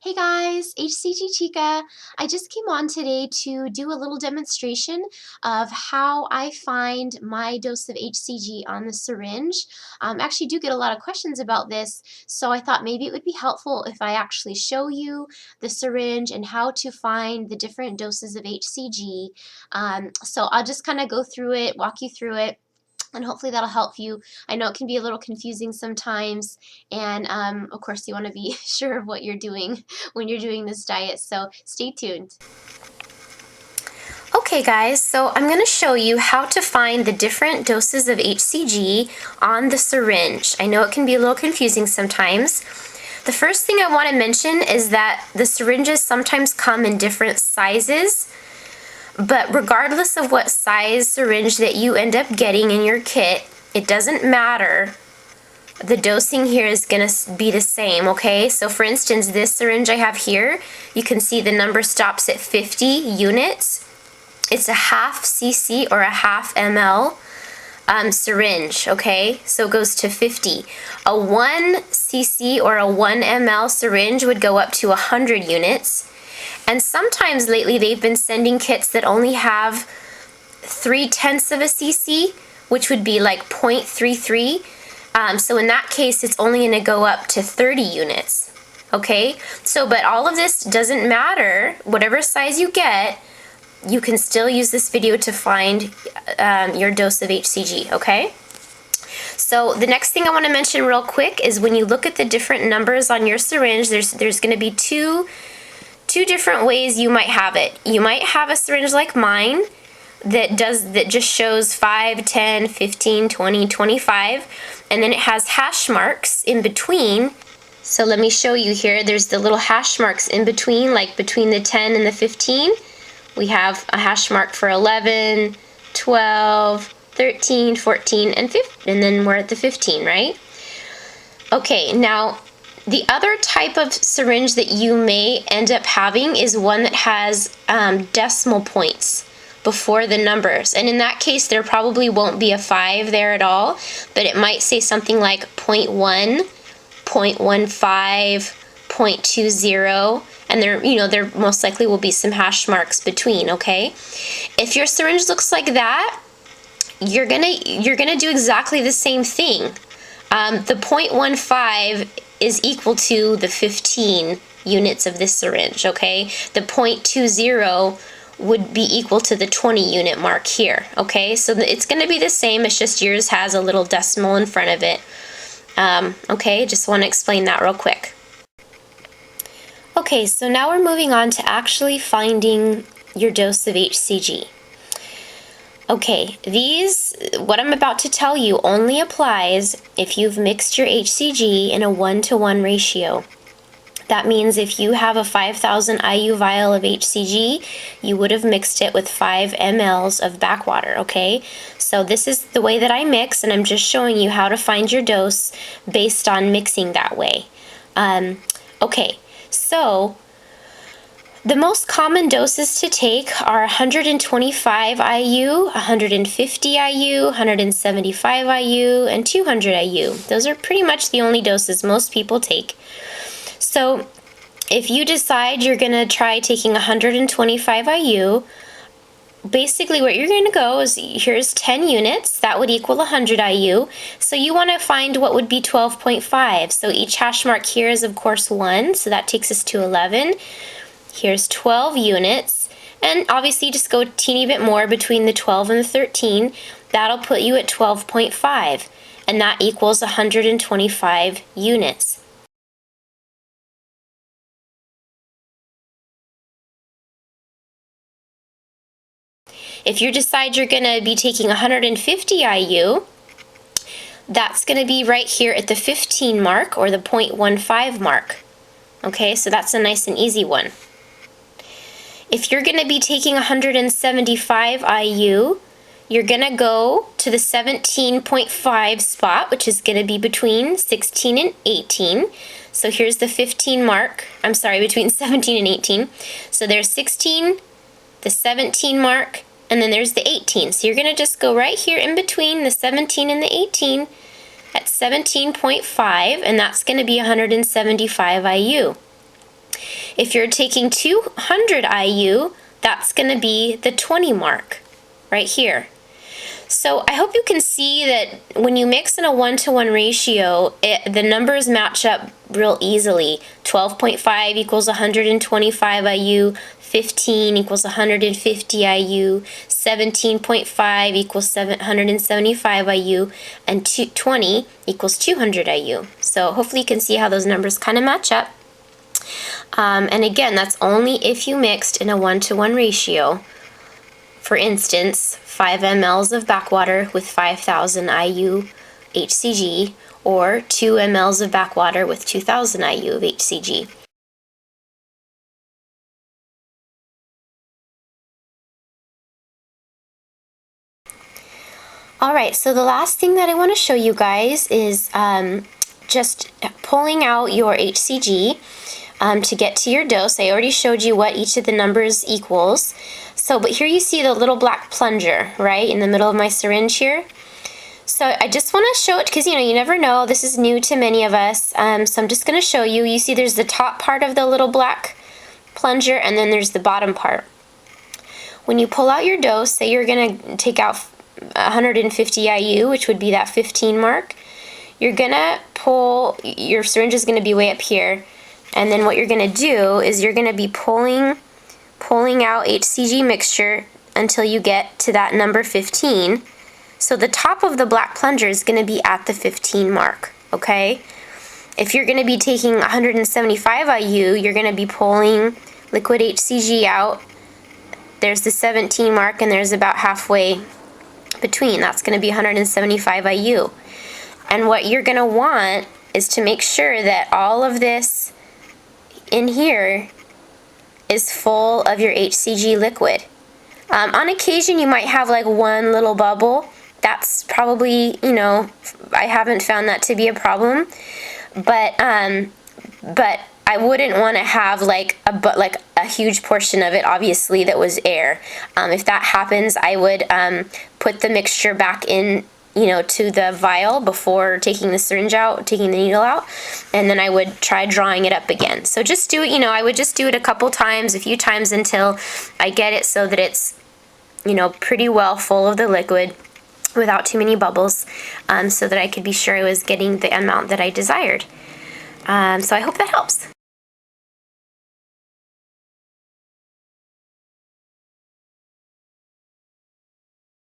Hey guys, HCGChica. I just came on today to do a little demonstration of how I find my dose of HCG on the syringe. Actually do get a lot of questions about this, so I thought maybe it would be helpful if I actually show you the syringe and how to find the different doses of HCG. So I'll just kind of go through it, walk you through it, and hopefully that'll help you. I know it can be a little confusing sometimes, and of course you want to be sure of what you're doing when you're doing this diet, so stay tuned. Okay guys, so I'm going to show you how to find the different doses of HCG on the syringe. I know it can be a little confusing sometimes. The first thing I want to mention is that the syringes sometimes come in different sizes. But regardless of what size syringe that you end up getting in your kit, it doesn't matter. The dosing here is going to be the same, okay? So for instance, this syringe I have here, you can see the number stops at 50 units. It's a half cc or a half ml syringe, okay? So it goes to 50. A 1 cc or a 1 ml syringe would go up to 100 units. And sometimes lately they've been sending kits that only have 0.3 of a cc, which would be like 0.33. So in that case, it's only going to go up to 30 units. Okay? So, but all of this doesn't matter. Whatever size you get, you can still use this video to find your dose of HCG. Okay? So the next thing I want to mention real quick is when you look at the different numbers on your syringe, there's going to be two different ways you might have it. You might have a syringe like mine that just shows 5, 10, 15, 20, 25, and then it has hash marks in between. So let me show you here. There's the little hash marks in between, like between the 10 and the 15. We have a hash mark for 11, 12, 13, 14, and 15, and then we're at the 15, right? Okay, now the other type of syringe that you may end up having is one that has decimal points before the numbers. And in that case, there probably won't be a 5 there at all, but it might say something like 0.1, 0.15, 0.20, and there most likely will be some hash marks between, okay? If your syringe looks like that, you're gonna do exactly the same thing. The 0.15 is equal to the 15 units of this syringe, okay? The 0.20 would be equal to the 20 unit mark here, okay? So it's going to be the same, it's just yours has a little decimal in front of it. Okay, just want to explain that real quick. Okay, so now we're moving on to actually finding your dose of HCG. Okay, what I'm about to tell you only applies if you've mixed your HCG in a 1-to-1 ratio. That means if you have a 5,000 IU vial of HCG, you would have mixed it with 5 mLs of backwater, okay? So this is the way that I mix, and I'm just showing you how to find your dose based on mixing that way. Okay, so the most common doses to take are 125 IU, 150 IU, 175 IU, and 200 IU. Those are pretty much the only doses most people take. So if you decide you're going to try taking 125 IU, basically what you're going to go is, here's 10 units, that would equal 100 IU. So you want to find what would be 12.5. So each hash mark here is of course 1, so that takes us to 11. Here's 12 units, and obviously just go a teeny bit more between the 12 and the 13. That'll put you at 12.5, and that equals 125 units. If you decide you're going to be taking 150 IU, that's going to be right here at the 15 mark or the 0.15 mark. Okay, so that's a nice and easy one. If you're going to be taking 175 IU, you're going to go to the 17.5 spot, which is going to be between 16 and 18. So here's the 15 mark. I'm sorry, between 17 and 18. So there's 16, the 17 mark, and then there's the 18. So you're going to just go right here in between the 17 and the 18 at 17.5, and that's going to be 175 IU. If you're taking 200 IU, that's going to be the 20 mark right here. So I hope you can see that when you mix in a 1-to-1 ratio, the numbers match up real easily. 12.5 equals 125 IU, 15 equals 150 IU, 17.5 equals 775 IU, and 20 equals 200 IU. So hopefully you can see how those numbers kind of match up. And again, that's only if you mixed in a 1-to-1 ratio. For instance, 5 mLs of backwater with 5,000 IU HCG, or 2 mLs of backwater with 2,000 IU of HCG. Alright, so the last thing that I want to show you guys is just pulling out your HCG to get to your dose. I already showed you what each of the numbers equals. So, but here you see the little black plunger, right, in the middle of my syringe here. So I just want to show it because, you never know. This is new to many of us. So I'm just going to show you. You see there's the top part of the little black plunger, and then there's the bottom part. When you pull out your dose, say you're going to take out 150 IU, which would be that 15 mark, you're going to pull, your syringe is going to be way up here, and then what you're going to do is you're going to be pulling out HCG mixture until you get to that number 15. So the top of the black plunger is going to be at the 15 mark, okay? If you're going to be taking 175 IU, you're going to be pulling liquid HCG out. There's the 17 mark, and there's about halfway between. That's going to be 175 IU. And what you're going to want is to make sure that all of this in here is full of your HCG liquid. On occasion, you might have like one little bubble. That's probably, I haven't found that to be a problem. But I wouldn't want to have like a huge portion of it, obviously, that was air. If that happens, I would put the mixture back in, to the vial before taking the syringe out, taking the needle out, and then I would try drawing it up again. So just do it, I would just do it a few times until I get it so that it's, pretty well full of the liquid without too many bubbles, so that I could be sure I was getting the amount that I desired. So I hope that helps.